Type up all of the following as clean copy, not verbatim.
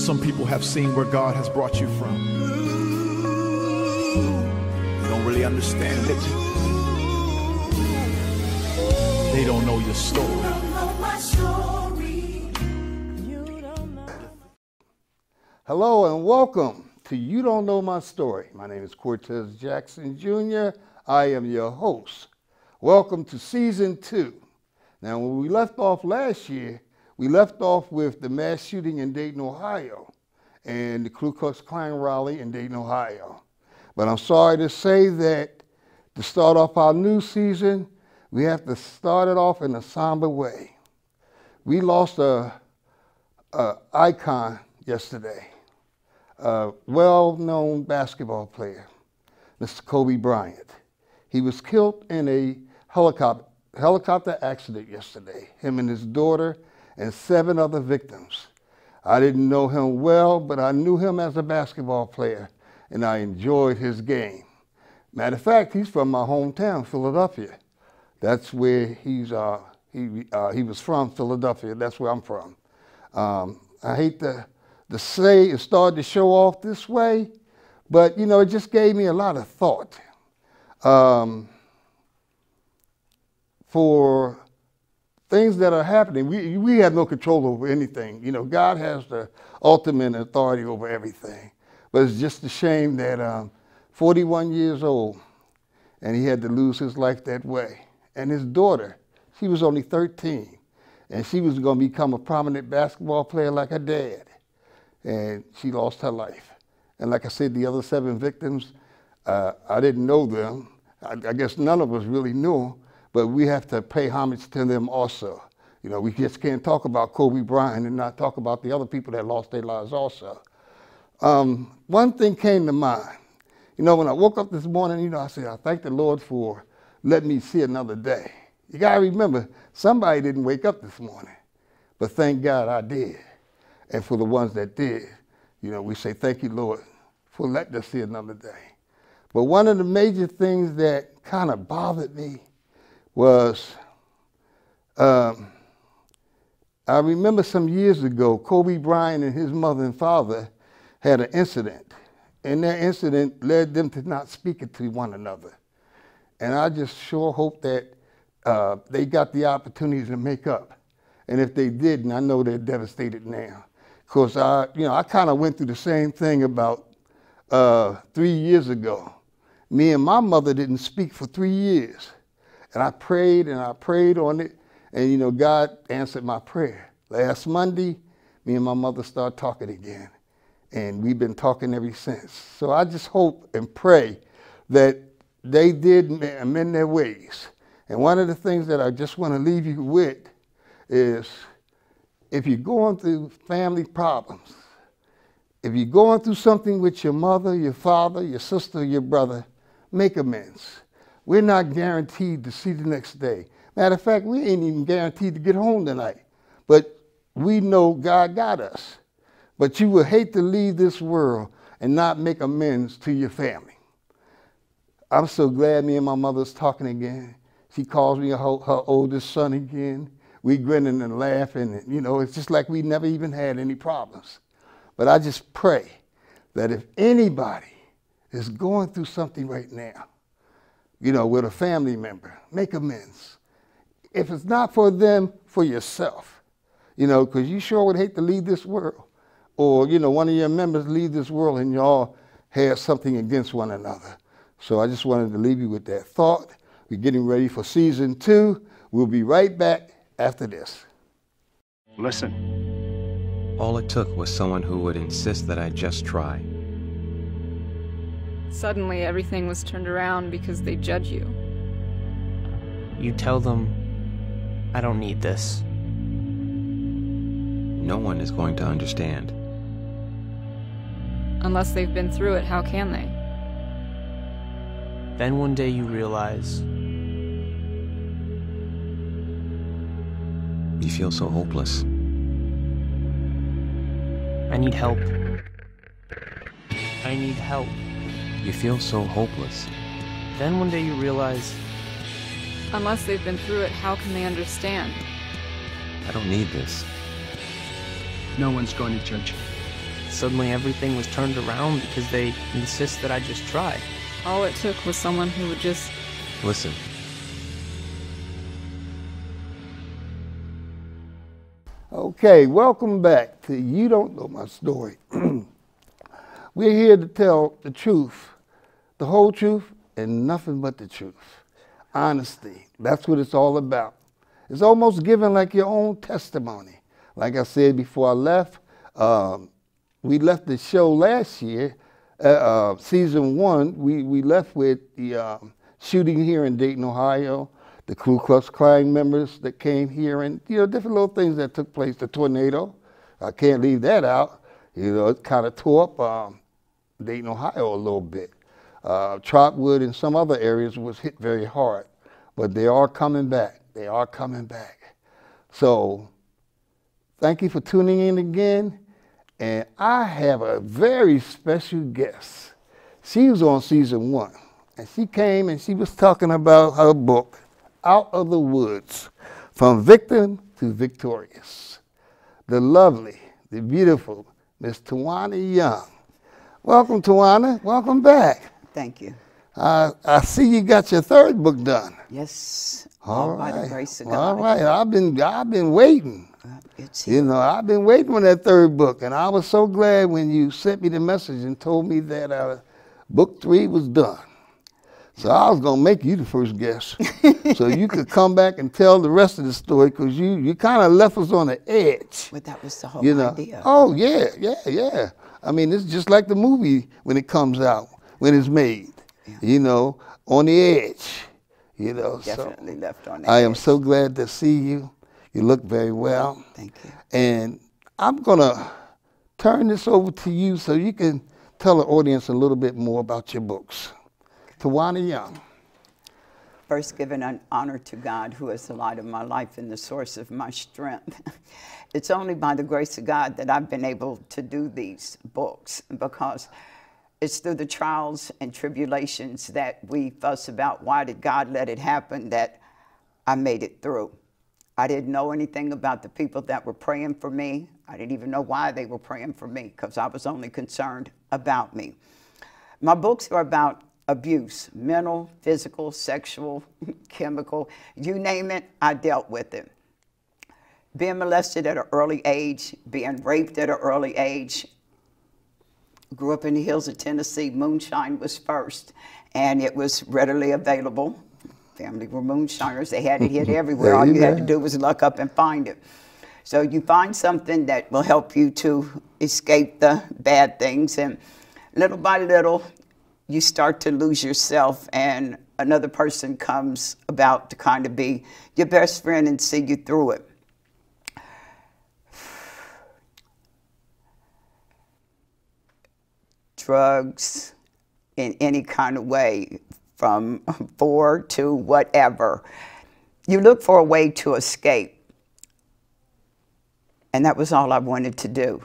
Some people have seen where God has brought you from. They don't really understand it. They don't know your story. Hello and welcome to You Don't Know My Story. My name is Cortez Jackson, Jr. I am your host. Welcome to Season 2. Now, when we left off last year, we left off with the mass shooting in Dayton, Ohio, and the Ku Klux Klan rally in Dayton, Ohio. But I'm sorry to say that to start off our new season, we have to start it off in a somber way. We lost a icon yesterday, a well-known basketball player, Mr. Kobe Bryant. He was killed in a helicopter accident yesterday, him and his daughter and 7 other victims. I didn't know him well, but I knew him as a basketball player, and I enjoyed his game. Matter of fact, he's from my hometown, Philadelphia. That's where he was from, Philadelphia. That's where I'm from. I hate to say it started to show off this way, but, you know, it just gave me a lot of thought. For things that are happening, we have no control over anything. You know, God has the ultimate authority over everything. But it's just a shame that 41 years old, and he had to lose his life that way. And his daughter, she was only 13, and she was going to become a prominent basketball player like her dad. And she lost her life. And like I said, the other 7 victims, I didn't know them. I guess none of us really knew them. But we have to pay homage to them also. You know, we just can't talk about Kobe Bryant and not talk about the other people that lost their lives also. One thing came to mind. You know, when I woke up this morning, you know, I said, I thank the Lord for letting me see another day. You got to remember, somebody didn't wake up this morning, but thank God I did. And for the ones that did, you know, we say, thank you, Lord, for letting us see another day. But one of the major things that kind of bothered me was, I remember some years ago, Kobe Bryant and his mother and father had an incident, and that incident led them to not speaking to one another. And I just sure hope that they got the opportunity to make up. And if they didn't, I know they're devastated now. Because I kind of went through the same thing about 3 years ago. Me and my mother didn't speak for 3 years. And I prayed on it, and, you know, God answered my prayer. Last Monday, me and my mother started talking again, and we've been talking ever since. So I just hope and pray that they did amend their ways. And one of the things that I just want to leave you with is, if you're going through family problems, if you're going through something with your mother, your father, your sister, your brother, make amends. We're not guaranteed to see the next day. Matter of fact, we ain't even guaranteed to get home tonight. But we know God got us. But you would hate to leave this world and not make amends to your family. I'm so glad me and my mother's talking again. She calls me her oldest son again. We grinning and laughing. And, you know, it's just like we never even had any problems. But I just pray that if anybody is going through something right now, you know, with a family member, make amends. If it's not for them, for yourself, you know, because you sure would hate to leave this world. Or, you know, one of your members leave this world and y'all have something against one another. So I just wanted to leave you with that thought. We're getting ready for Season 2. We'll be right back after this. Listen. All it took was someone who would insist that I just try. Suddenly, everything was turned around because they judge you. You tell them, I don't need this. No one is going to understand. Unless they've been through it, how can they? Then one day you realize, You feel so hopeless. I need help. I need help. You feel so hopeless. Then one day you realize, Unless they've been through it, how can they understand? I don't need this. No one's going to judge you. suddenly everything was turned around because they insist that I just try. All it took was someone who would just... Listen. Okay, welcome back to You Don't Know My Story. We're here to tell the truth, the whole truth, and nothing but the truth. Honesty, that's what it's all about. It's almost giving like your own testimony. Like I said before I left, we left the show last year, season 1, we left with the shooting here in Dayton, Ohio, the Ku Klux Klan members that came here, and different little things that took place. The tornado, I can't leave that out. It kind of tore up Dayton, Ohio a little bit. Trotwood and some other areas was hit very hard, but they are coming back. They are coming back. So thank you for tuning in again, and I have a very special guest. She was on season 1, and she came and she was talking about her book, Out of the Woods, From Victim to Victorious. The lovely, the beautiful Miss Twana Young. Welcome, Twana. Welcome back. Thank you. I see you got your 3rd book done. Yes. All by right. the grace of God. All right. I've been waiting. It's here. I've been waiting for that 3rd book, and I was so glad when you sent me the message and told me that book 3 was done. So I was going to make you the first guest so you could come back and tell the rest of the story, because you kind of left us on the edge. But that was the whole idea. Oh, yeah. I mean, it's just like the movie when it comes out, when it's made, on the edge. Definitely so left on the I edge. am so glad to see you. You look very well. Thank you. And I'm going to turn this over to you so you can tell the audience a little bit more about your books. Twana Young. First, giving an honor to God, who is the light of my life and the source of my strength. It's only by the grace of God that I've been able to do these books, because it's through the trials and tribulations that we fuss about why did God let it happen, that I made it through. I didn't know anything about the people that were praying for me. I didn't even know why they were praying for me, because I was only concerned about me. My books are about abuse, mental, physical, sexual, chemical, you name it, I dealt with it. Being molested at an early age, being raped at an early age. Grew up in the hills of Tennessee. Moonshine was first, and it was readily available. Family were moonshiners. They had it hit everywhere. All you had to do was look up and find it. So you find something that will help you to escape the bad things, and little by little, you start to lose yourself, and another person comes about to kind of be your best friend and see you through it. Drugs in any kind of way, from 4 to whatever. You look for a way to escape. And that was all I wanted to do.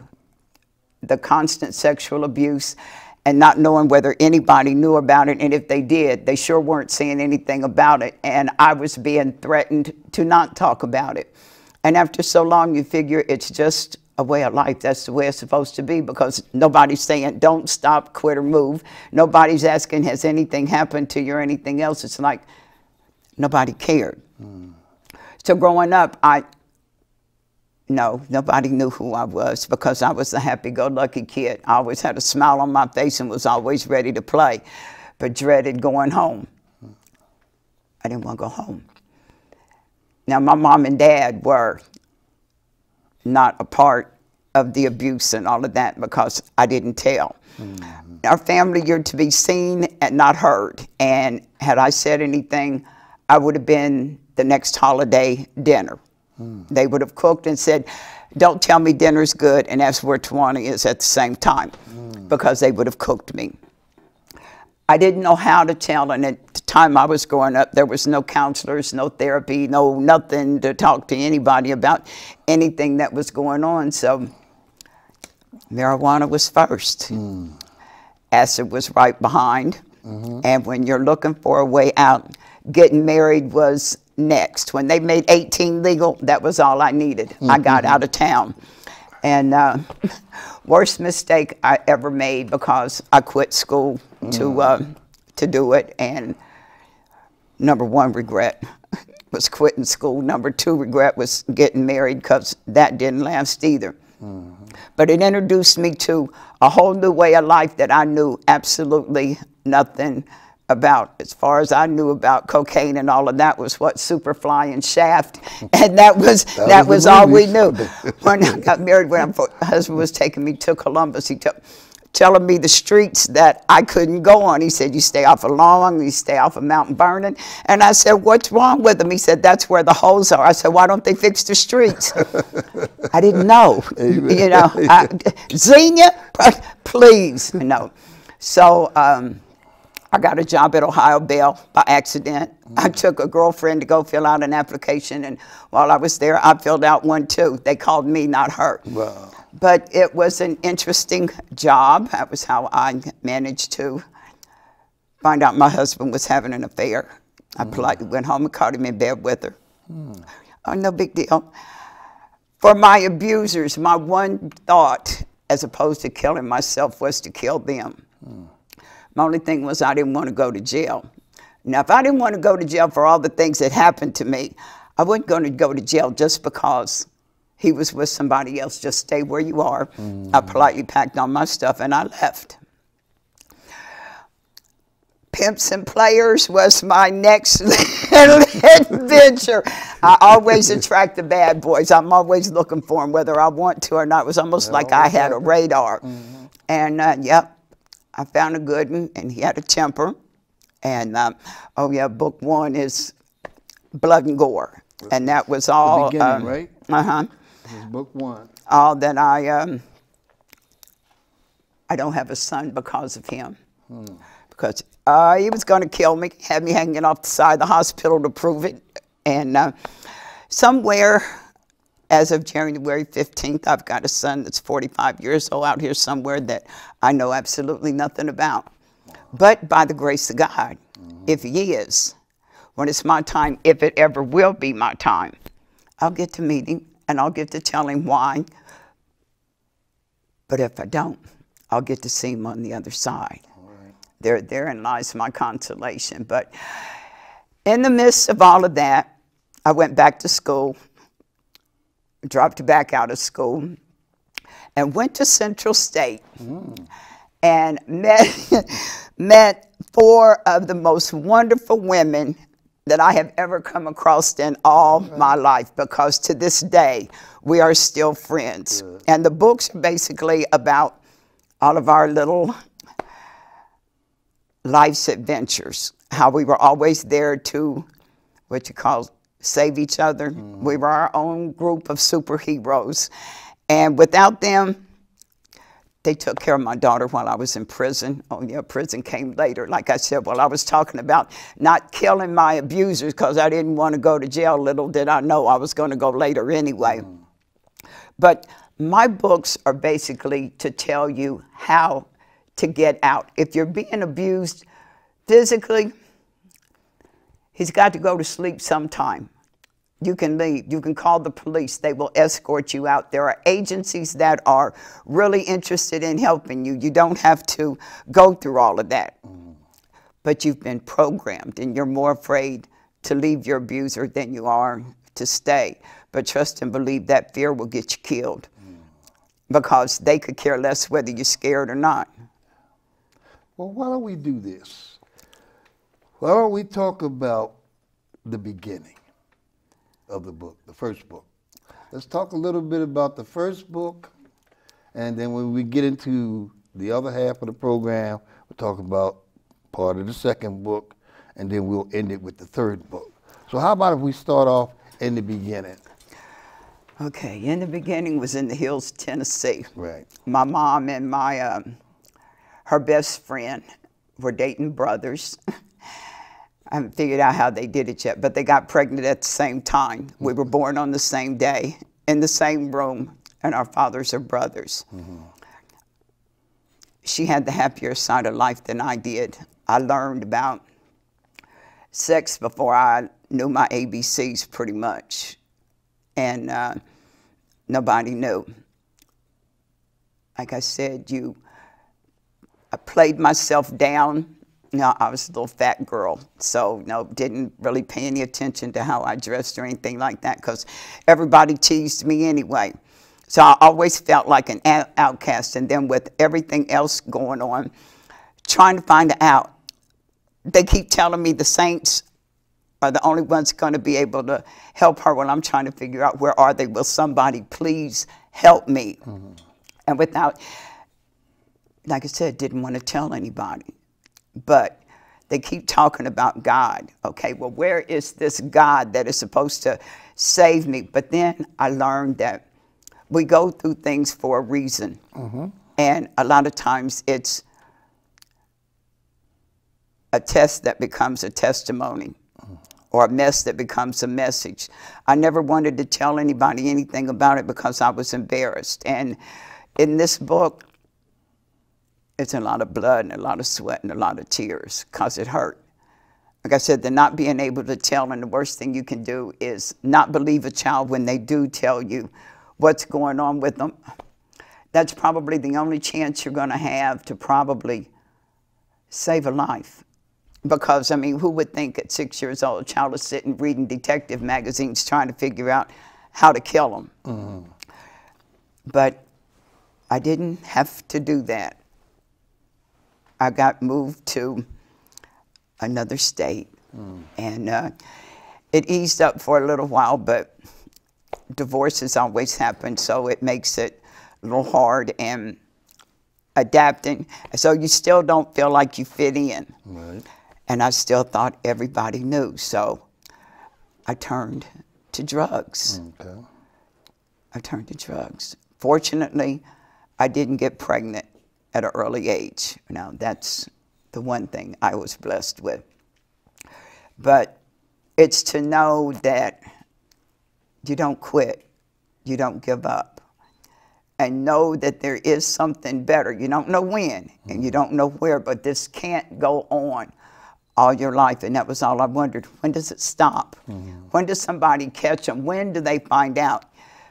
The constant sexual abuse, and not knowing whether anybody knew about it, and if they did, they sure weren't saying anything about it, and I was being threatened to not talk about it. And after so long, you figure it's just a way of life. That's the way it's supposed to be, because nobody's saying don't stop, quit, or move. Nobody's asking has anything happened to you or anything else. It's like nobody cared. So growing up, no, nobody knew who I was, because I was the happy-go-lucky kid. I always had a smile on my face and was always ready to play, but dreaded going home. I didn't want to go home. Now, my mom and dad were not a part of the abuse and all of that, because I didn't tell. Our family, you're to be seen and not heard. And had I said anything, I would have been the next holiday dinner. They would have cooked and said, don't tell me dinner's good, and that's where Twana is at the same time, because they would have cooked me. I didn't know how to tell, and at the time I was growing up, there was no counselors, no therapy, nothing to talk to anybody about anything that was going on, so marijuana was first. Acid was right behind, and when you're looking for a way out, getting married was next. When they made 18 legal, that was all I needed. I got out of town. And worst mistake I ever made, because I quit school to do it. And number one regret was quitting school. Number two regret was getting married, because that didn't last either. But it introduced me to a whole new way of life that I knew absolutely nothing about. As far as I knew about cocaine and all of that was what, Superfly and Shaft, and that was all we knew. When I got married, when my husband was taking me to Columbus, he took telling me the streets that I couldn't go on. He said, you stay off of Long, you stay off of Mount Vernon. And I said, what's wrong with them? He said, that's where the holes are. I said, why don't they fix the streets? I didn't know. Amen. You know, Xenia, please. You know. So I got a job at Ohio Bell by accident. I took a girlfriend to go fill out an application, and while I was there, I filled out one too. They called me, not her. Wow. But it was an interesting job. That was how I managed to find out my husband was having an affair. I politely went home and caught him in bed with her. Oh, no big deal. For my abusers, my one thought, as opposed to killing myself, was to kill them. My only thing was I didn't want to go to jail. Now, if I didn't want to go to jail for all the things that happened to me, I wasn't going to go to jail just because he was with somebody else. Just stay where you are. I politely packed on my stuff and I left. Pimps and Players was my next adventure. I always attract the bad boys. I'm always looking for them, whether I want to or not. It was almost like I had a radar. And yep, I found a good one, and he had a temper. And oh yeah, book one is blood and gore, and that was all. The beginning, right? This is book one. All that I don't have a son because of him, because he was going to kill me, had me hanging off the side of the hospital to prove it, and somewhere, as of January 15th, I've got a son that's 45 years old out here somewhere that I know absolutely nothing about. But by the grace of God, if he is, when it's my time, if it ever will be my time, I'll get to meet him and I'll get to tell him why. But if I don't, I'll get to see him on the other side. Therein lies my consolation. But in the midst of all of that, I went back to school, dropped back out of school, and went to Central State and met four of the most wonderful women that I have ever come across in all my life, because to this day, we are still friends. And the books are basically about all of our little life's adventures, how we were always there to, what you call, save each other. We were our own group of superheroes. And without them, they took care of my daughter while I was in prison. Oh yeah, prison came later. Like I said, well, I was talking about not killing my abusers because I didn't want to go to jail. Little did I know I was going to go later anyway. But my books are basically to tell you how to get out. If you're being abused physically, he's got to go to sleep sometime. You can leave. You can call the police. They will escort you out. There are agencies that are really interested in helping you. You don't have to go through all of that. But you've been programmed, and you're more afraid to leave your abuser than you are to stay. But trust and believe that fear will get you killed, because they could care less whether you're scared or not. Well, why don't we do this? Why don't we talk about the beginning of the book, the first book? Let's talk a little bit about the first book, and then when we get into the other half of the program, we'll talk about part of the second book, and then we'll end it with the third book. So how about if we start off in the beginning? Okay, in the beginning was in the hills, Tennessee. Right. My mom and my her best friend were dating brothers. I haven't figured out how they did it yet, but they got pregnant at the same time. We were born on the same day, in the same room, and our fathers are brothers. She had the happier side of life than I did. I learned about sex before I knew my ABCs pretty much, and nobody knew. like I said, I played myself down. You know, I was a little fat girl, so didn't really pay any attention to how I dressed or anything like that because everybody teased me anyway. So I always felt like an outcast. And then with everything else going on, trying to find out, they keep telling me the saints are the only ones going to be able to help her. Well, I'm trying to figure out where are they? Will somebody please help me? Mm-hmm. And without, like I said, didn't want to tell anybody. But they keep talking about God. Okay, well, where is this God that is supposed to save me? But then I learned that we go through things for a reason. Mm-hmm. And a lot of times it's a test that becomes a testimony, or a mess that becomes a message. I never wanted to tell anybody anything about it because I was embarrassed. And in this book, it's a lot of blood and a lot of sweat and a lot of tears because it hurt. Like I said, the not being able to tell, and the worst thing you can do is not believe a child when they do tell you what's going on with them. That's probably the only chance you're going to have to probably save a life. Because, I mean, who would think at 6 years old a child is sitting reading detective magazines trying to figure out how to kill them? Mm-hmm. But I didn't have to do that. I got moved to another state, and it eased up for a little while, but divorces always happen, so it makes it a little hard and adapting. So you still don't feel like you fit in. Right. And I still thought everybody knew, so I turned to drugs. Okay. I turned to drugs. Fortunately, I didn't get pregnant at an early age. Now, that's the one thing I was blessed with. But it's to know that you don't quit, you don't give up, and know that there is something better. You don't know when, and you don't know where, but this can't go on all your life. And that was all I wondered. When does it stop? Mm-hmm. When does somebody catch them? When do they find out?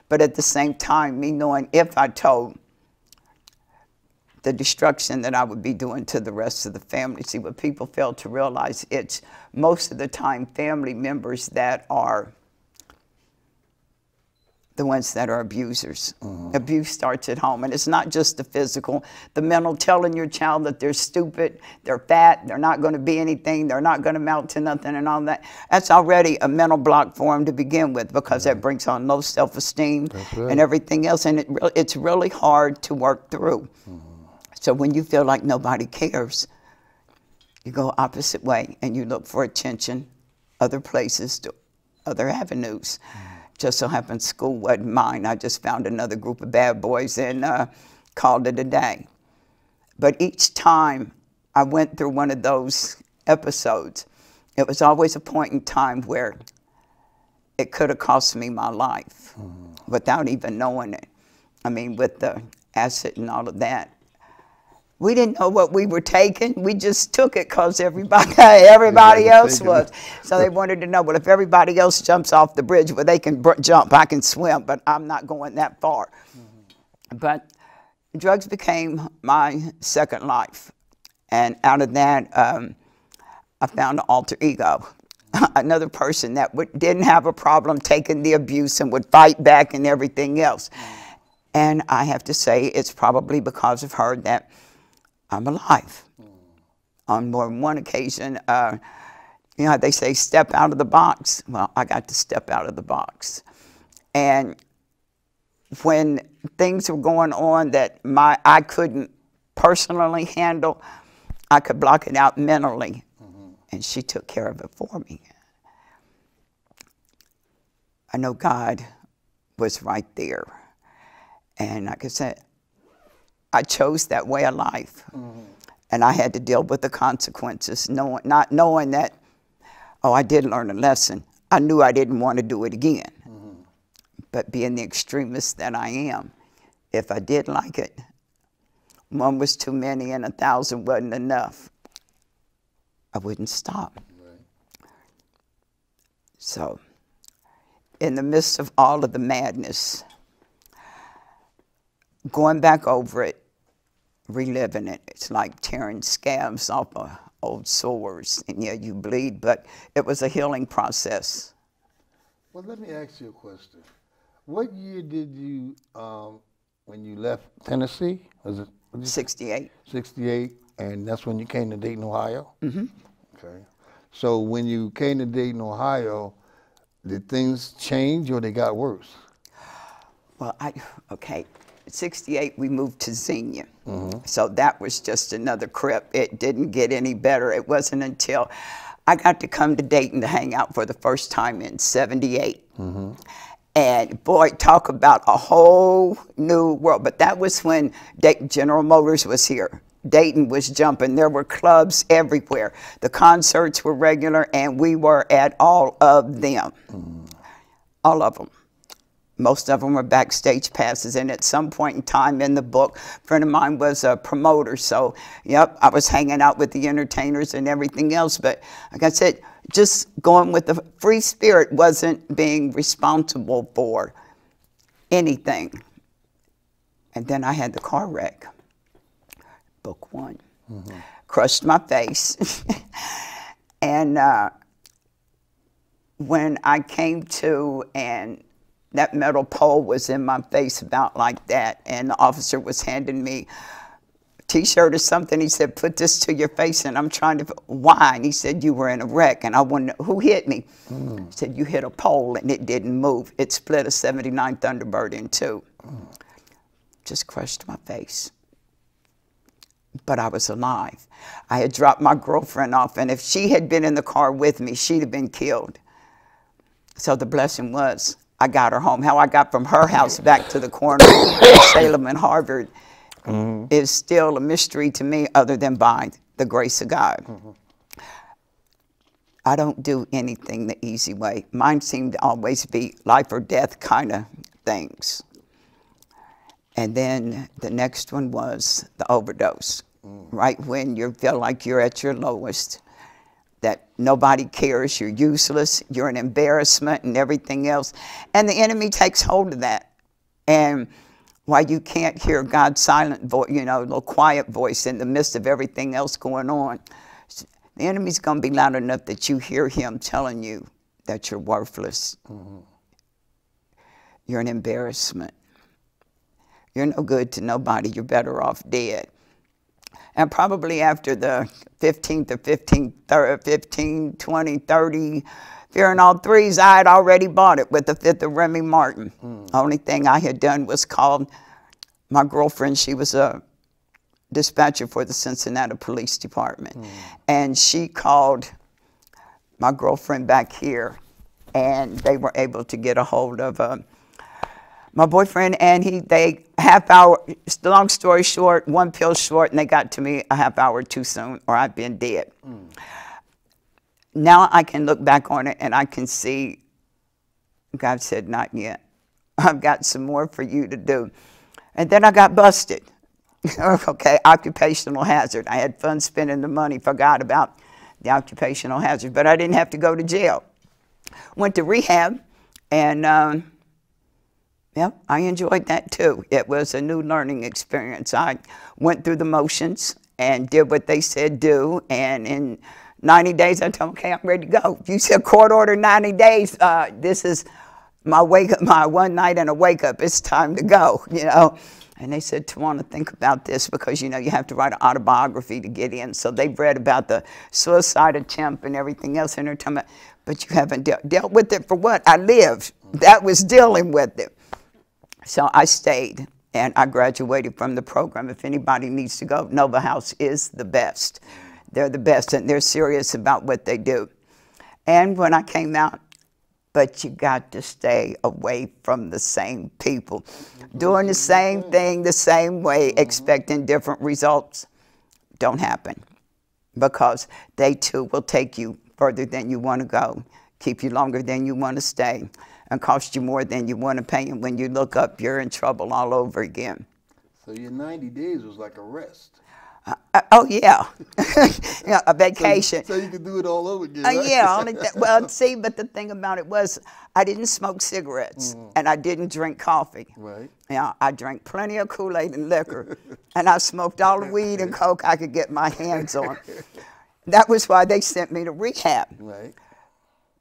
But at the same time, me knowing if I told, the destruction that I would be doing to the rest of the family. See, what people fail to realize, it's most of the time family members that are the ones that are abusers. Mm-hmm. Abuse starts at home, and it's not just the physical, the mental, telling your child that they're stupid, they're fat, they're not going to be anything, they're not going to amount to nothing and all that. That's already a mental block for them to begin with, because that brings on low self-esteem and everything else, and it's really hard to work through. Mm-hmm. So when you feel like nobody cares, you go opposite way and you look for attention, other places, other avenues. Just so happens school wasn't mine. I just found another group of bad boys and called it a day. But each time I went through one of those episodes, it was always a point in time where it could have cost me my life without even knowing it. I mean, with the acid and all of that. We didn't know what we were taking. We just took it because everybody else was. So they wanted to know, well, if everybody else jumps off the bridge, well, they can jump, I can swim, but I'm not going that far. Mm-hmm. But drugs became my second life. And out of that, I found an alter ego. Another person that didn't have a problem taking the abuse and would fight back and everything else. Mm-hmm. And I have to say, it's probably because of her that I'm alive. On more than one occasion, you know, they say step out of the box. Well, I got to step out of the box. And when things were going on that I couldn't personally handle, I could block it out mentally. Mm-hmm. And she took care of it for me. I know God was right there. And like I said, I chose that way of life, and I had to deal with the consequences, not knowing that, oh, I did learn a lesson. I knew I didn't want to do it again, but being the extremist that I am, if I did like it, one was too many and 1,000 wasn't enough, I wouldn't stop. Right. So, in the midst of all of the madness, going back over it, reliving it. It's like tearing scabs off of old sores, and yeah, you bleed, but it was a healing process. Well, let me ask you a question. What year did you, when you left Tennessee, was it? 68. 68, and that's when you came to Dayton, Ohio? Mm-hmm. Okay. So when you came to Dayton, Ohio, did things change or they got worse? Well, okay. 68, we moved to Xenia. So that was just another crib. It didn't get any better. It wasn't until I got to come to Dayton to hang out for the first time in 78. And boy, talk about a whole new world. But that was when General Motors was here. Dayton was jumping. There were clubs everywhere. The concerts were regular, and we were at all of them. All of them. Most of them were backstage passes, and at some point in time in the book, a friend of mine was a promoter, so yep, I was hanging out with the entertainers and everything else, but like I said, just going with the free spirit wasn't being responsible for anything. And then I had the car wreck, book one, crushed my face, and when I came to, and that metal pole was in my face about like that, and the officer was handing me a T-shirt or something. He said, "Put this to your face," and I'm trying to, why? And he said, "You were in a wreck," and I wondered, who hit me? He said, "You hit a pole and it didn't move. It split a 79 Thunderbird in two." Just crushed my face. But I was alive. I had dropped my girlfriend off, and if she had been in the car with me, she'd have been killed. So the blessing was, I got her home. How I got from her house back to the corner of Salem and Harvard is still a mystery to me, other than by the grace of God. I don't do anything the easy way. Mine seem to always be life or death kind of things. And then the next one was the overdose. Right when you feel like you're at your lowest, that nobody cares, you're useless, you're an embarrassment and everything else. And the enemy takes hold of that. And while you can't hear God's silent voice, you know, little quiet voice in the midst of everything else going on, the enemy's going to be loud enough that you hear him telling you that you're worthless. You're an embarrassment. You're no good to nobody. You're better off dead. And probably after the 15th or 15, 20, 30, Fear and All Threes, I had already bought it with the 5th of Remy Martin. Only thing I had done was called my girlfriend. She was a dispatcher for the Cincinnati Police Department. And she called my girlfriend back here, and they were able to get a hold of my boyfriend, and they half hour, long story short, one pill short, and they got to me a half hour too soon, or I'd been dead. Now I can look back on it and I can see God said, "Not yet. I've got some more for you to do." And then I got busted. Okay, occupational hazard. I had fun spending the money, forgot about the occupational hazard, but I didn't have to go to jail. Went to rehab, and yeah, I enjoyed that too. It was a new learning experience. I went through the motions and did what they said do, and in 90 days I told them, "Okay, I'm ready to go. If you said court order 90 days, this is my wake up, my one night and a wake up. It's time to go," you know. And they said, "Twana, think about this, because you know you have to write an autobiography to get in." So they've read about the suicide attempt and everything else, and they're talking about, "But you haven't dealt with it." For what? I lived. That was dealing with it. So I stayed, and I graduated from the program. If anybody needs to go, Nova House is the best. They're the best, and they're serious about what they do. And when I came out, but you got to stay away from the same people. Doing the same thing the same way, expecting different results, don't happen. Because they too will take you further than you want to go, keep you longer than you want to stay, and cost you more than you want to pay. And when you look up, you're in trouble all over again. So your 90 days was like a rest. Oh, yeah. Yeah, a vacation. So you could do it all over again, right? Yeah, only well, see, but the thing about it was I didn't smoke cigarettes and I didn't drink coffee. Right. Yeah, I drank plenty of Kool-Aid and liquor, and I smoked all the weed and coke I could get my hands on. That was why they sent me to rehab. Right.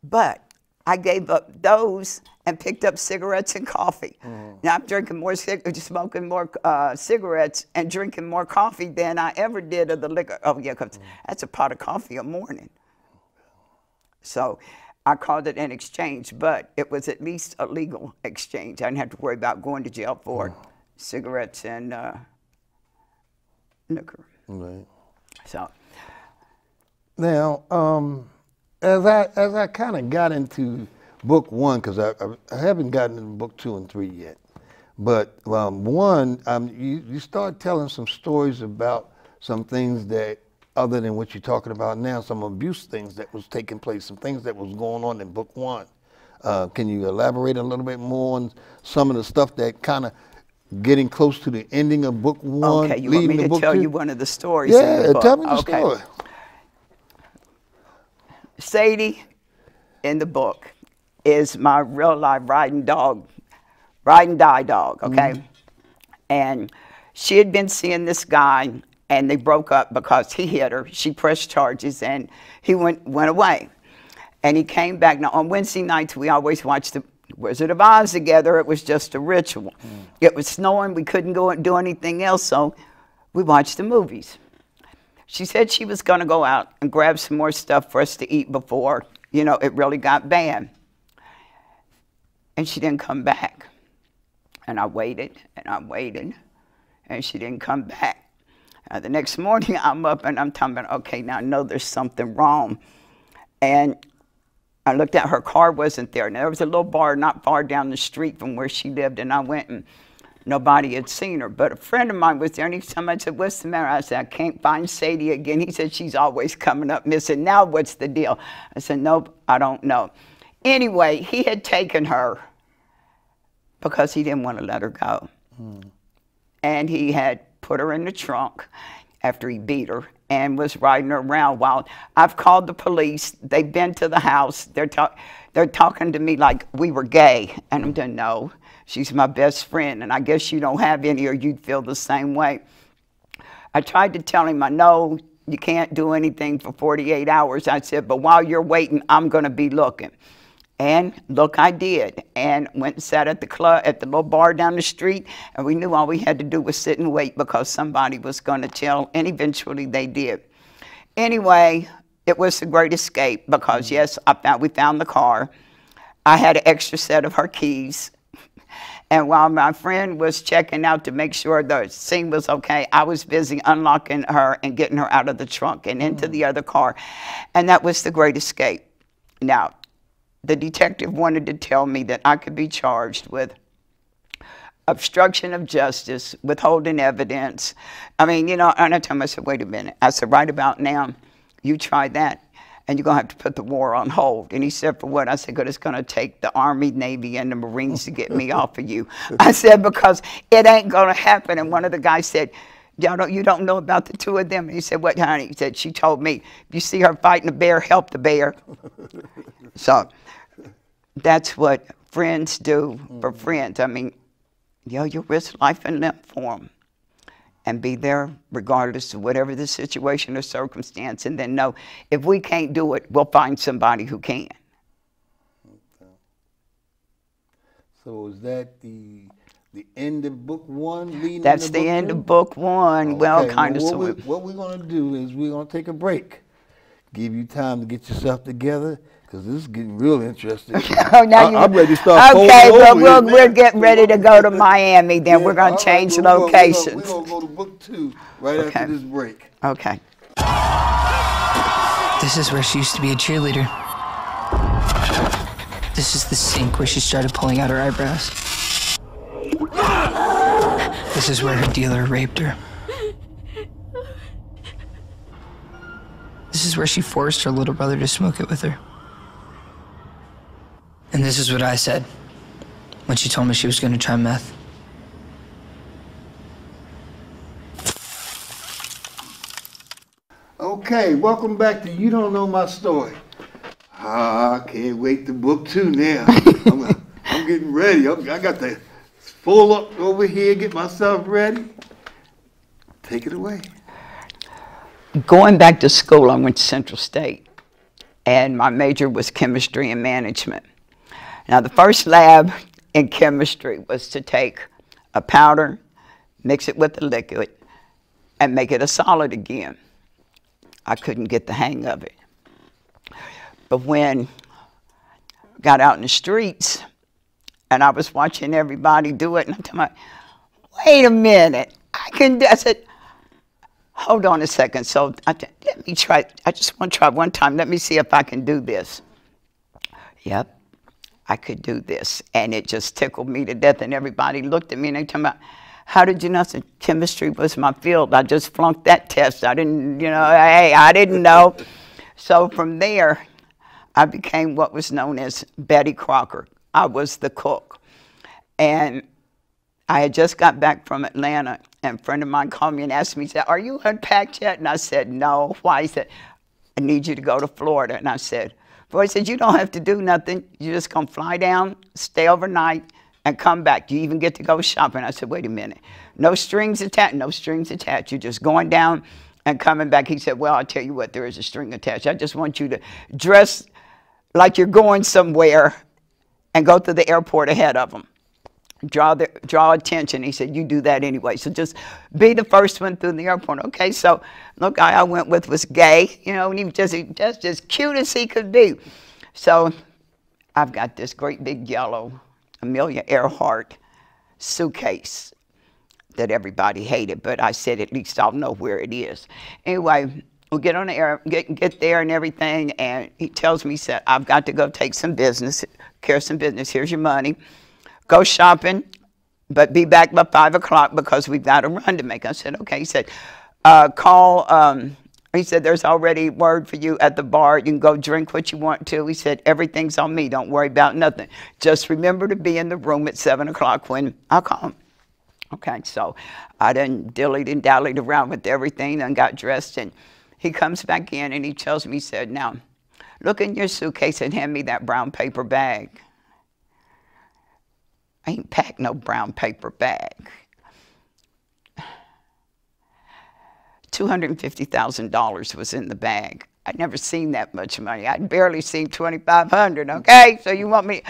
But I gave up those and picked up cigarettes and coffee. Now I'm drinking more, smoking more cigarettes and drinking more coffee than I ever did of the liquor. Oh yeah, because that's a pot of coffee a morning. So I called it an exchange, but it was at least a legal exchange. I didn't have to worry about going to jail for cigarettes and liquor. Right. So now, as I kind of got into book one, because I haven't gotten into book 2 and 3 yet, but one, you start telling some stories about some things that, other than what you're talking about now, some abuse things that was taking place, some things that was going on in book 1. Can you elaborate a little bit more on some of the stuff that kind of getting close to the ending of book 1? okay, you want me to tell you one of the stories? Yeah, in the book? tell me the story. Sadie, in the book, is my real life ride and die dog, okay? And she had been seeing this guy, and they broke up because he hit her. She pressed charges, and he went away. And he came back. Now, on Wednesday nights, we always watched the Wizard of Oz together. It was just a ritual. It was snowing. We couldn't go and do anything else, so we watched the movies. She said she was going to go out and grab some more stuff for us to eat before, you know, it really got bad. And she didn't come back. And I waited, and she didn't come back. The next morning, I'm up, and I'm talking about, okay, now I know there's something wrong. And I looked at her car wasn't there. Now, there was a little bar not far down the street from where she lived, and I went, and nobody had seen her. But a friend of mine was there, and he told me, I said, what's the matter? I said, I can't find Sadie again. He said, she's always coming up missing. Now what's the deal? I said, nope, I don't know. Anyway, he had taken her because he didn't want to let her go. And he had put her in the trunk after he beat her and was riding her around. While I've called the police, they've been to the house. They're talking to me like we were gay. And I'm saying, no, she's my best friend, and I guess you don't have any or you'd feel the same way. I tried to tell him, I know you can't do anything for 48 hours. I said, but while you're waiting, I'm going to be looking. And look, I did, and went and sat at the club, at the little bar down the street, and we knew all we had to do was sit and wait because somebody was going to tell, and eventually they did. Anyway, it was a great escape because, yes, we found the car. I had an extra set of her keys, and while my friend was checking out to make sure the scene was okay, I was busy unlocking her and getting her out of the trunk and into the other car, and that was the great escape. Now, the detective wanted to tell me that I could be charged with obstruction of justice, withholding evidence. I mean, you know, and I told him, I said, wait a minute. I said, right about now, you try that, and you're going to have to put the war on hold. And he said, for what? I said, good, it's going to take the Army, Navy, and the Marines to get me off of you. I said, because it ain't going to happen. And one of the guys said, you don't know about the two of them? And he said, what, honey? He said, she told me, if you see her fighting a bear, help the bear. So that's what friends do for friends. I mean, you risk life and limb for them and be there regardless of whatever the situation or circumstance, and then know if we can't do it, we'll find somebody who can. Okay. So is that the end of book 1? That's the end of book 1. Okay. Well, kind of. What we're going to do is we're going to take a break. Give you time to get yourself together, because this is getting real interesting. I'm ready to start. Okay, well, we're getting ready to go to Miami. Then we're going to change locations. We're going to go to book 2 right after this break. Okay. This is where she used to be a cheerleader. This is the sink where she started pulling out her eyebrows. This is where her dealer raped her. This is where she forced her little brother to smoke it with her. And this is what I said when she told me she was going to try meth. Okay, welcome back to You Don't Know My Story. I can't wait to book 2 now. I'm getting ready. I got to pull up over here, get myself ready. Take it away. Going back to school, I went to Central State, and my major was chemistry and management. Now, the first lab in chemistry was to take a powder, mix it with a liquid, and make it a solid again. I couldn't get the hang of it. But when I got out in the streets, and I was watching everybody do it, and I'm talking about, wait a minute, I can do. I said, hold on a second. So let me try. I just want to try one time. Let me see if I can do this. Yep, I could do this. And it just tickled me to death. And everybody looked at me and they told me, how did you know? So chemistry was my field. I just flunked that test. I didn't, hey, I didn't know. So from there, I became what was known as Betty Crocker. I was the cook. And I had just got back from Atlanta, and a friend of mine called me and asked me, he said, are you unpacked yet? And I said, no. Why? He said, I need you to go to Florida. And I said, boy, he said, you don't have to do nothing. You just come fly down, stay overnight, and come back. You even get to go shopping. I said, wait a minute. No strings attached. No strings attached. You're just going down and coming back. He said, well, I'll tell you what, there is a string attached. I just want you to dress like you're going somewhere and go to the airport ahead of them. Draw attention. He said, you do that anyway. So just be the first one through the airport. Okay, so the guy I went with was gay, and he was just as cute as he could be. So I've got this great big yellow Amelia Earhart suitcase that everybody hated, but I said, at least I'll know where it is. Anyway, we'll get on the air, get there and everything, and he tells me, he said, I've got to go take some business, care of some business. Here's your money. Go shopping, but be back by 5 o'clock because we've got a run to make. I said, okay. He said, he said, there's already word for you at the bar. You can go drink what you want to. He said, everything's on me. Don't worry about nothing. Just remember to be in the room at 7 o'clock when I come. Okay, so I done dillied and dallied around with everything and got dressed. And he comes back in and he tells me, he said, now, look in your suitcase and hand me that brown paper bag. I ain't packed no brown paper bag. $250,000 was in the bag. I'd never seen that much money. I'd barely seen $2,500, okay? So you want me?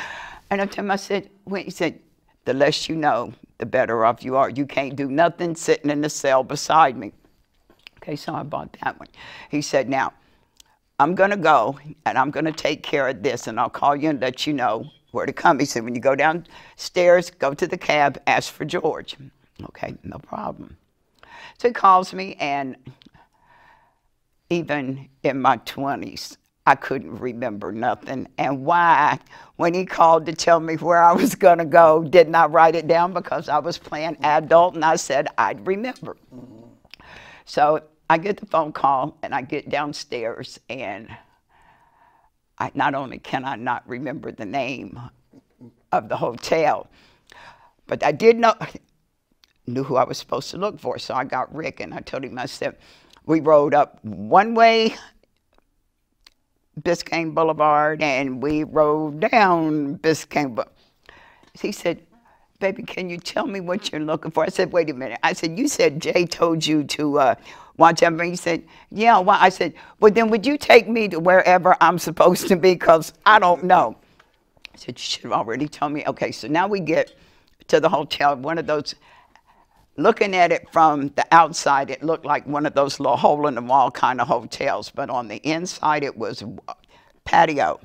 And I told him, I said, he said, the less you know, the better off you are. You can't do nothing sitting in the cell beside me. Okay, so I bought that one. He said, now, I'm going to go, and I'm going to take care of this, and I'll call you and let you know where to come. He said, when you go downstairs, go to the cab, ask for George. Okay, no problem. So he calls me, and even in my 20s, I couldn't remember nothing. And why, when he called to tell me where I was going to go, did not write it down because I was playing adult, and I said I'd remember. So I get the phone call, and I get downstairs, and not only can I not remember the name of the hotel, but I knew who I was supposed to look for. So I got Rick, and I told him, I said, we rode up one way, Biscayne Boulevard, and we rode down Biscayne Boulevard. He said, baby, can you tell me what you're looking for? I said, wait a minute. I said, you said Jay told you to watch out. He said, yeah. Well, I said, well, then would you take me to wherever I'm supposed to be? Because I don't know. I said, you should have already told me. Okay, so now we get to the hotel. One of those, looking at it from the outside, it looked like one of those little hole-in-the-wall kind of hotels. But on the inside, it was patio,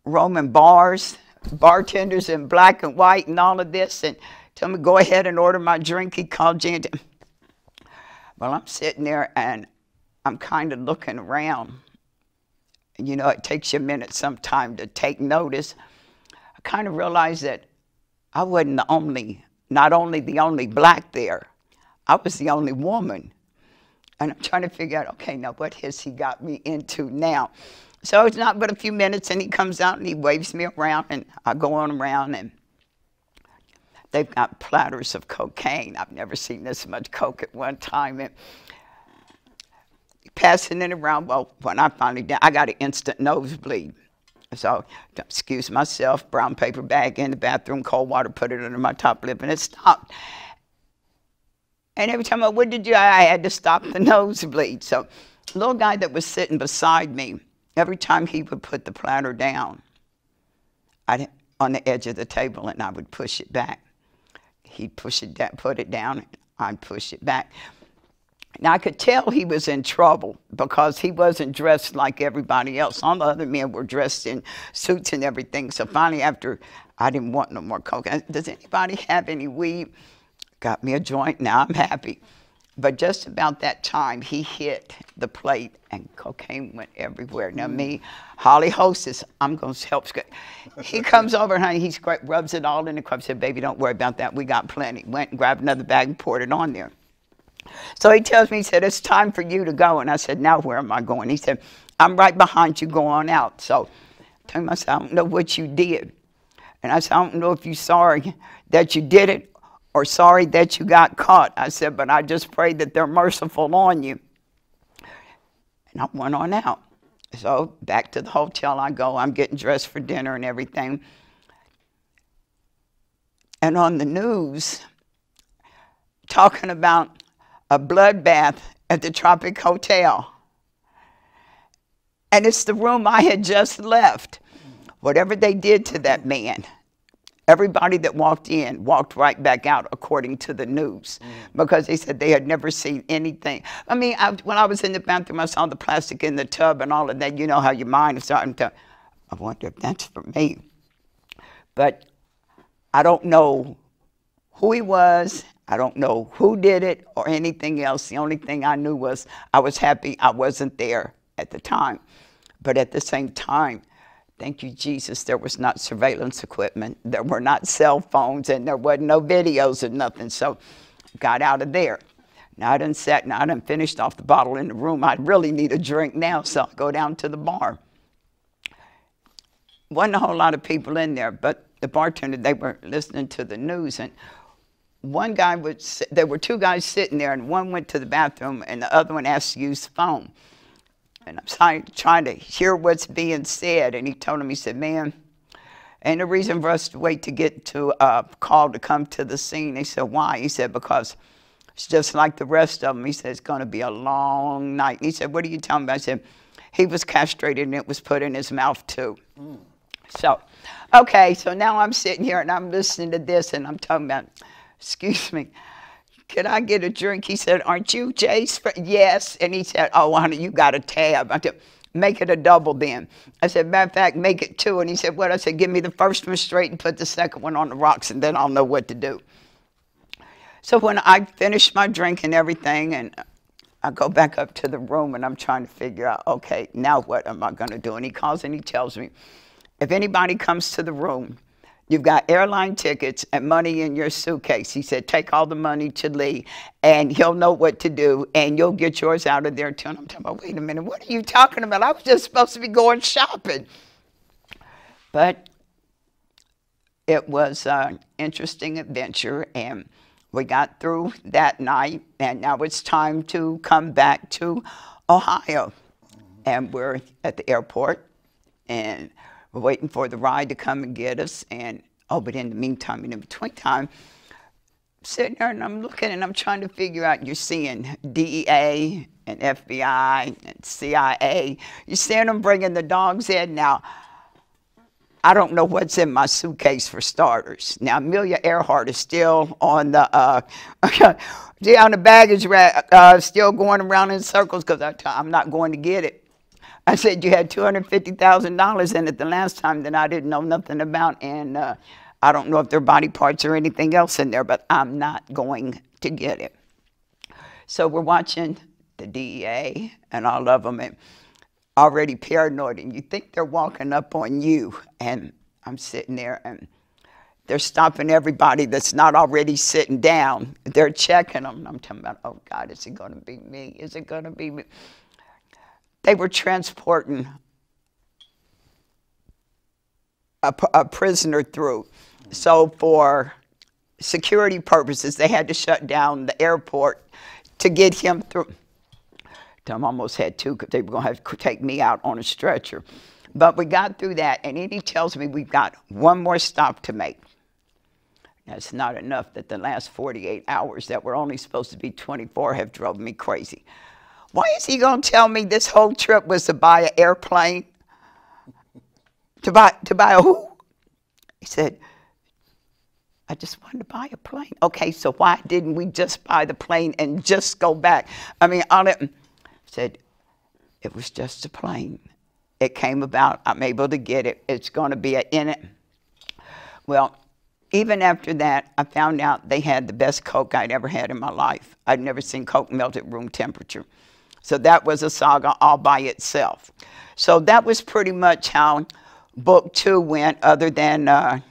Roman bars, bartenders in black and white and all of this, and told me, go ahead and order my drink. He called Jan. Well, I'm sitting there, and I'm kind of looking around. You know, it takes you a minute sometime to take notice. I kind of realized that I wasn't not only the only black there, I was the only woman. And I'm trying to figure out, okay, now what has he got me into now? So it's not but a few minutes, and he comes out and he waves me around, and I go on around, and they've got platters of cocaine. I've never seen this much coke at one time. And passing it around. Well, when I finally did, I got an instant nosebleed. So, excuse myself, brown paper bag in the bathroom, cold water, put it under my top lip, and it stopped. And every time I went to do, I had to stop the nosebleed. So, the little guy that was sitting beside me, every time he would put the platter down, on the edge of the table, and I would push it back. He'd push it down, put it down, and I'd push it back. Now, I could tell he was in trouble because he wasn't dressed like everybody else. All the other men were dressed in suits and everything. So finally, after I didn't want no more coke, does anybody have any weed? Got me a joint. Now I'm happy. But just about that time, he hit the plate and cocaine went everywhere. Now me, Holly hostess, I'm going to help. He comes over, honey, he rubs it all in the cup. Said, baby, don't worry about that. We got plenty. Went and grabbed another bag and poured it on there. So he tells me, he said, it's time for you to go. And I said, now where am I going? He said, I'm right behind you, go on out. So I told him, I said, I don't know what you did. And I said, I don't know if you're sorry that you did it or sorry that you got caught. I said, but I just pray that they're merciful on you. And I went on out. So back to the hotel I go. I'm getting dressed for dinner and everything. And on the news, talking about a bloodbath at the Tropic Hotel. And it's the room I had just left. Whatever they did to that man, everybody that walked in walked right back out, according to the news, because they said they had never seen anything. I mean, when I was in the bathroom, I saw the plastic in the tub and all of that. You know how your mind is starting to, I wonder if that's for me. But I don't know who he was. I don't know who did it or anything else. The only thing I knew was I was happy I wasn't there at the time. But at the same time, thank you, Jesus, there was not surveillance equipment. There were not cell phones, and there wasn't no videos or nothing. So got out of there. Now I done sat, now I done finished off the bottle in the room. I really need a drink now, so I go down to the bar. Wasn't a whole lot of people in there, but the bartender, they were listening to the news, and one guy there were two guys sitting there, and one went to the bathroom, and the other one asked to use the phone. And I'm trying to hear what's being said, and he told him, he said, man, ain't no reason for us to wait to get to a call to come to the scene. He said, why? He said, because it's just like the rest of them. He said, it's going to be a long night. And he said, what are you talking about? I said, he was castrated, and it was put in his mouth, too. So, okay, so now I'm sitting here, and I'm listening to this, and I'm talking about, excuse me, can I get a drink? He said, aren't you Jay's friend? Yes. And he said, oh, honey, you got a tab. I said, make it a double then. I said, matter of fact, make it two. And he said, what? I said, give me the first one straight and put the second one on the rocks, and then I'll know what to do. So when I finished my drink and everything, and I go back up to the room, and I'm trying to figure out, okay, now what am I going to do? And he calls and he tells me, if anybody comes to the room, you've got airline tickets and money in your suitcase. He said, take all the money to Lee, and he'll know what to do, and you'll get yours out of there too. And I'm talking about, wait a minute, what are you talking about? I was just supposed to be going shopping. But it was an interesting adventure, and we got through that night, and now it's time to come back to Ohio. And we're at the airport, and we're waiting for the ride to come and get us. And, oh, but in the meantime, in the between time, I'm sitting there and I'm looking and I'm trying to figure out, you're seeing DEA and FBI and CIA. You're seeing them bringing the dogs in. Now, I don't know what's in my suitcase for starters. Now, Amelia Earhart is still on the, on the baggage rack, still going around in circles because I'm not going to get it. I said, you had $250,000 in it the last time that I didn't know nothing about, and I don't know if there are body parts or anything else in there, but I'm not going to get it. So we're watching the DEA and all of them, and already paranoid, and you think they're walking up on you, and I'm sitting there, and they're stopping everybody that's not already sitting down. They're checking them, and I'm talking about, oh, God, is it going to be me? Is it going to be me? They were transporting a prisoner through. So for security purposes, they had to shut down the airport to get him through. I almost had two because they were going to have to take me out on a stretcher. But we got through that, and then he tells me we've got one more stop to make. That's not enough that the last 48 hours that were only supposed to be 24 have drove me crazy. Why is he going to tell me this whole trip was to buy an airplane? To buy a who? He said, I just wanted to buy a plane. Okay, so why didn't we just buy the plane and just go back? I mean, said, it was just a plane. It came about. I'm able to get it. It's going to be in it. Well, even after that, I found out they had the best Coke I'd ever had in my life. I'd never seen Coke melt at room temperature. So that was a saga all by itself. So that was pretty much how book 2 went, other than a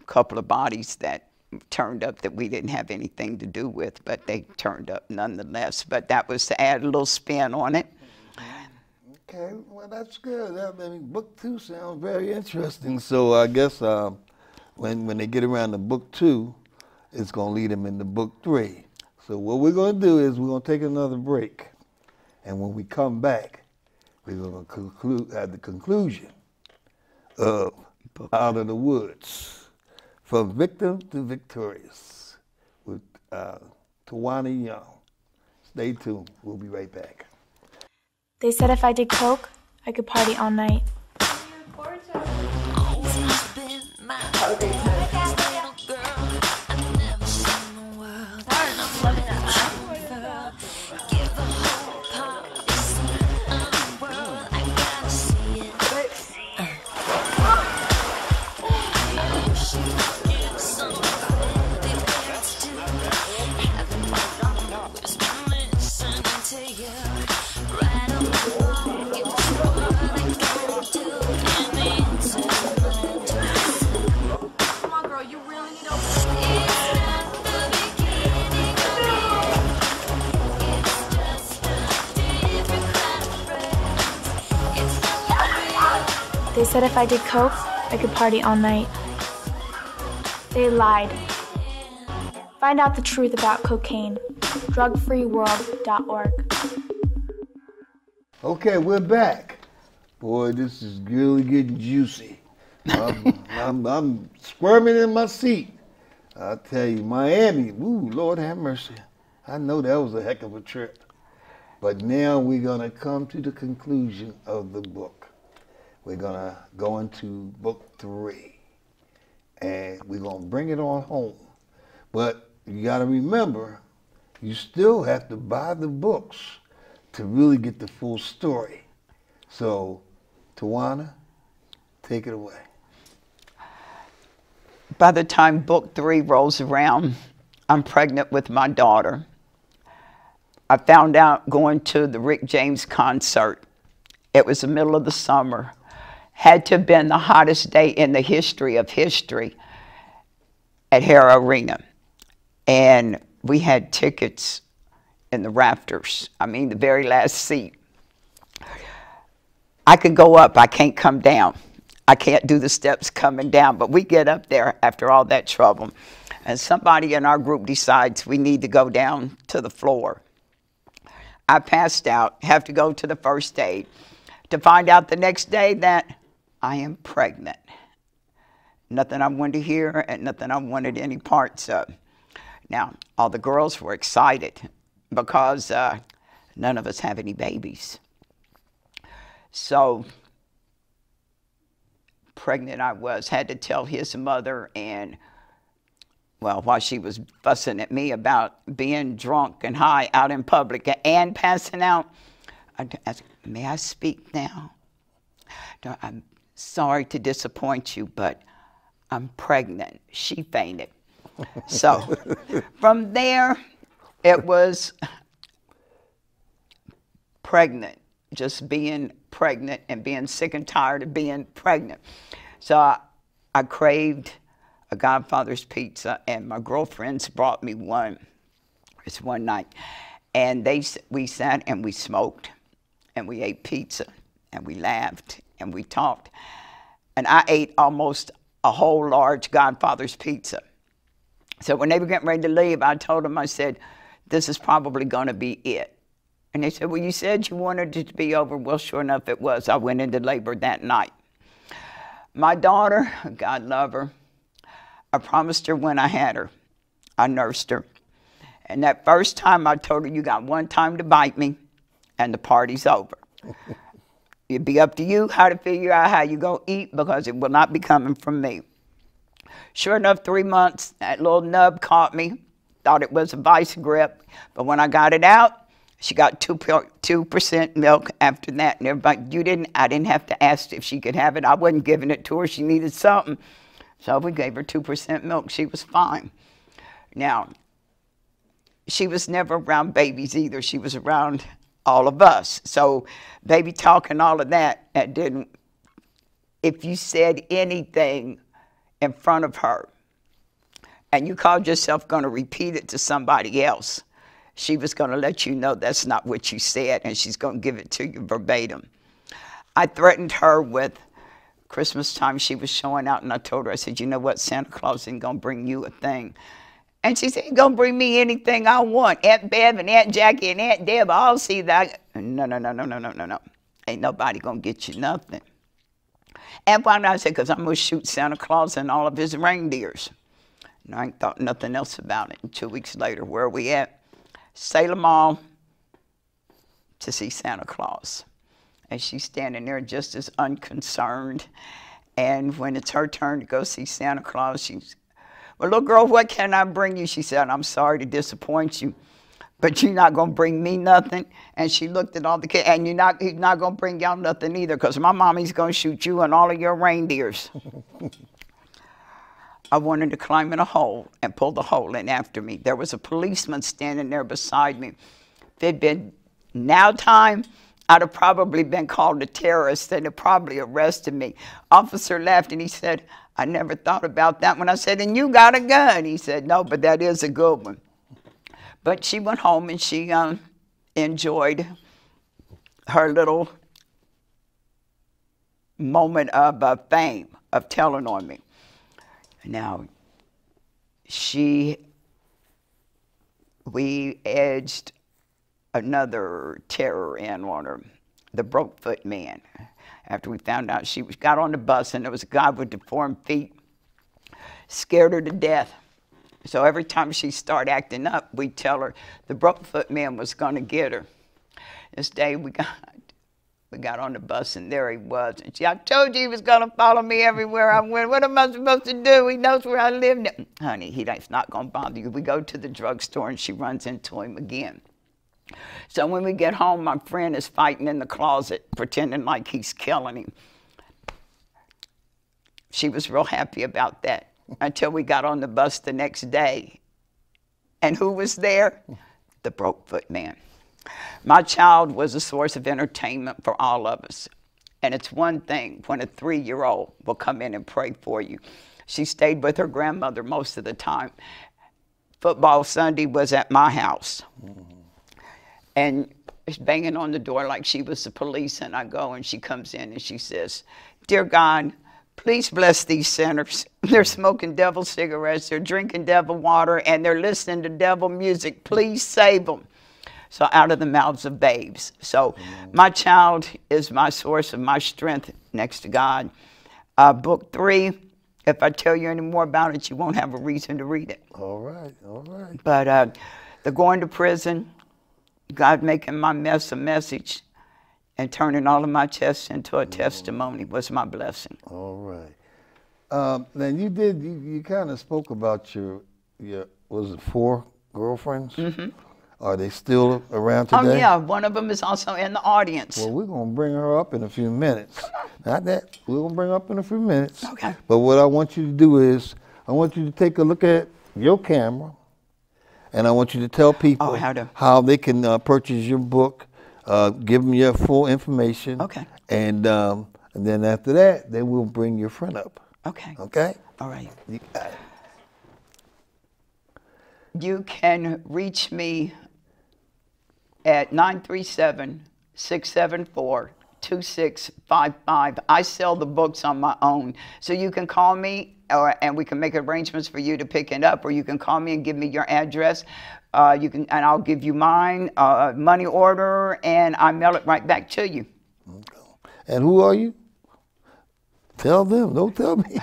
couple of bodies that turned up that we didn't have anything to do with, but they turned up nonetheless. But that was to add a little spin on it. Okay, well, that's good. I mean, book 2 sounds very interesting. So I guess when they get around to book 2, it's going to lead them into book 3. So what we're going to do is we're going to take another break. And when we come back, we're going to have the conclusion of Out of the Woods, From Victim to Victorious, with Twana Young. Stay tuned. We'll be right back. They said if I did coke, I could party all night. They said if I did coke, I could party all night. They lied. Find out the truth about cocaine. drugfreeworld.org. Okay, we're back. Boy, this is really getting juicy. I'm squirming in my seat. I'll tell you, Miami, ooh, Lord have mercy. I know that was a heck of a trip. But now we're going to come to the conclusion of the book. We're going to go into book 3. And we're going to bring it on home. But you got to remember, you still have to buy the books to really get the full story. So, Twana, take it away. By the time book 3 rolls around, I'm pregnant with my daughter. I found out going to the Rick James concert. It was the middle of the summer. Had to have been the hottest day in the history of history at Hara Arena. And we had tickets in the rafters. I mean, the very last seat. I can go up, I can't come down. I can't do the steps coming down, but we get up there after all that trouble. And somebody in our group decides we need to go down to the floor. I passed out, have to go to the first aid, to find out the next day that I am pregnant. Nothing I wanted to hear and nothing I wanted any parts of. Now, all the girls were excited because none of us have any babies. So pregnant I was, had to tell his mother, and well, while she was fussing at me about being drunk and high out in public and passing out, I asked, may I speak now? I'm sorry to disappoint you, but I'm pregnant. She fainted. So from there, it was pregnant, just being pregnant and being sick and tired of being pregnant. So I craved a Godfather's pizza, and my girlfriends brought me one. It's one night. And we sat and we smoked, and we ate pizza, and we laughed, and we talked. And I ate almost a whole large Godfather's pizza. So when they were getting ready to leave, I told them, I said, this is probably going to be it. And they said, well, you said you wanted it to be over. Well, sure enough, it was. I went into labor that night. My daughter, God love her, I promised her when I had her, I nursed her. And that first time I told her, you got one time to bite me, and the party's over. It'd be up to you how to figure out how you're going to eat, because it will not be coming from me. Sure enough, 3 months, that little nub caught me. Thought it was a vice grip. But when I got it out, she got 2% milk after that. And everybody, I didn't have to ask if she could have it. I wasn't giving it to her. She needed something. So we gave her 2% milk. She was fine. Now, she was never around babies either. She was around all of us. So baby talk and all of that, if you said anything in front of her and you called yourself going to repeat it to somebody else, she was going to let you know that's not what you said, and she's going to give it to you verbatim. I threatened her with Christmas time. She was showing out, and I told her, I said, you know what, Santa Claus ain't going to bring you a thing. And she said, he's going to bring me anything I want. Aunt Bev and Aunt Jackie and Aunt Deb, I'll see that. No. Ain't nobody going to get you nothing. And finally I said, because I'm going to shoot Santa Claus and all of his reindeers. And I ain't thought nothing else about it. And 2 weeks later, where are we at? Salem Mall to see Santa Claus. And she's standing there just as unconcerned. And when it's her turn to go see Santa Claus, she's, well, little girl, what can I bring you? She said, I'm sorry to disappoint you, but you're not going to bring me nothing. And she looked at all the kids, and he's not going to bring y'all nothing either, because my mommy's going to shoot you and all of your reindeers. I wanted to climb in a hole and pull the hole in after me. There was a policeman standing there beside me. If it had been now time, I'd have probably been called a terrorist and they'd probably arrested me. Officer laughed and he said, I never thought about that when I said, and you got a gun. He said, no, but that is a good one. But she went home and she enjoyed her little moment of fame, of telling on me. Now, we edged another terror in on her, the Brokefoot man. After we found out she got on the bus and there was a guy with deformed feet, scared her to death. So every time she started acting up, we'd tell her the Brokefoot man was going to get her. This day we got on the bus and there he was. And I told you he was going to follow me everywhere I went. What am I supposed to do? He knows where I live now. Honey, he's not going to bother you. We go to the drugstore and she runs into him again. So when we get home, my friend is fighting in the closet, pretending like he's killing him. She was real happy about that until we got on the bus the next day. And who was there? The Brokefoot man. My child was a source of entertainment for all of us. And it's one thing when a 3-year-old will come in and pray for you. She stayed with her grandmother most of the time. Football Sunday was at my house. And she's banging on the door like she was the police, and I go and she comes in and she says, dear God, please bless these sinners. They're smoking devil cigarettes, they're drinking devil water, and they're listening to devil music. Please save them. So out of the mouths of babes. So my child is my source of my strength next to God. Book 3, if I tell you any more about it, you won't have a reason to read it. All right, all right. But the going to prison, God making my mess a message and turning all of my tests into a testimony was my blessing. All right. Then you kind of spoke about your was it 4 girlfriends? Mm-hmm. Are they still around today? Oh, yeah. One of them is also in the audience. Well, we're going to bring her up in a few minutes. Not that. We're going to bring her up in a few minutes. Okay. But what I want you to do is I want you to take a look at your camera, and I want you to tell people how they can purchase your book, give them your full information. Okay. And then after that, then we'll bring your friend up. Okay. Okay? All right. You got it. You can reach me at 937-674-2666. 2655. I sell the books on my own. So you can call me and we can make arrangements for you to pick it up, or you can call me and give me your address. And I'll give you mine, money order, and I mail it right back to you. And who are you? Tell them, don't tell me.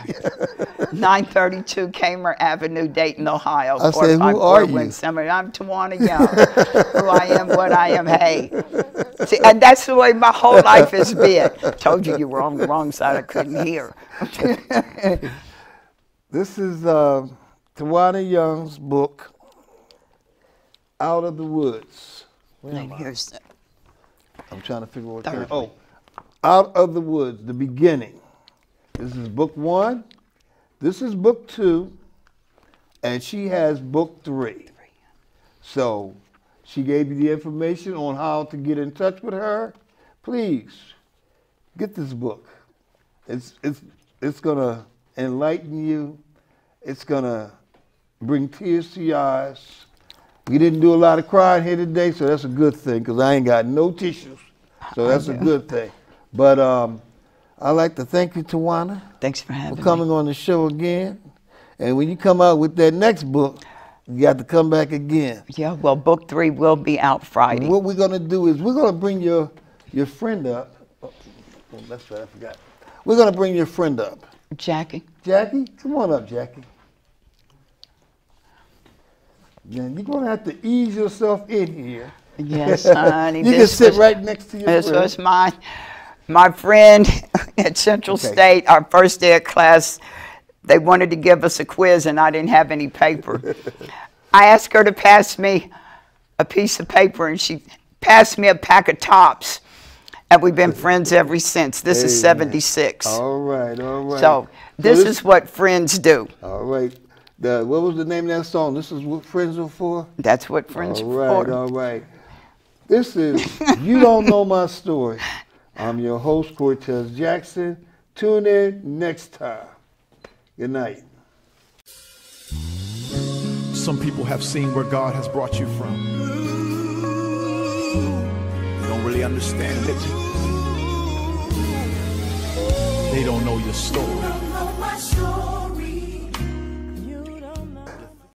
932 Kamer Avenue, Dayton, Ohio. I said, who are you? I'm Twana Young. Who I am, what I am, hey. See, and that's the way my whole life has been. Told you you were on the wrong side, I couldn't hear. This is Twana Young's book, Out of the Woods. And here's the, I'm trying to figure out what Third Oh, Out of the Woods, the beginning. This is book 1. This is book 2. And she has book 3. So she gave you the information on how to get in touch with her. Please get this book. It's gonna enlighten you. It's gonna bring tears to your eyes. We didn't do a lot of crying here today, so that's a good thing, because I ain't got no tissues. So that's a good thing. But I'd like to thank you, Twana. Thanks for having me. For coming on the show again. And when you come out with that next book, you got to come back again. Yeah, well, book 3 will be out Friday. And what we're going to do is we're going to bring your friend up. Oh, that's right, I forgot. We're going to bring your friend up. Jackie. Jackie? Come on up, Jackie. Then you're going to have to ease yourself in here. Yes, honey. You can sit right next to your friend. This was my friend at Central State, our first day of class. They wanted to give us a quiz, and I didn't have any paper. I asked her to pass me a piece of paper, and she passed me a pack of tops. And we've been friends ever since. This is 76. All right, all right. So this is what friends do. All right. What was the name of that song? This is what friends are for? That's what friends are for. All right, all right. This is You Don't Know My Story. I'm your host, Cortez Jackson. Tune in next time. Good night. Some people have seen where God has brought you from. You don't really understand it. They don't know your story.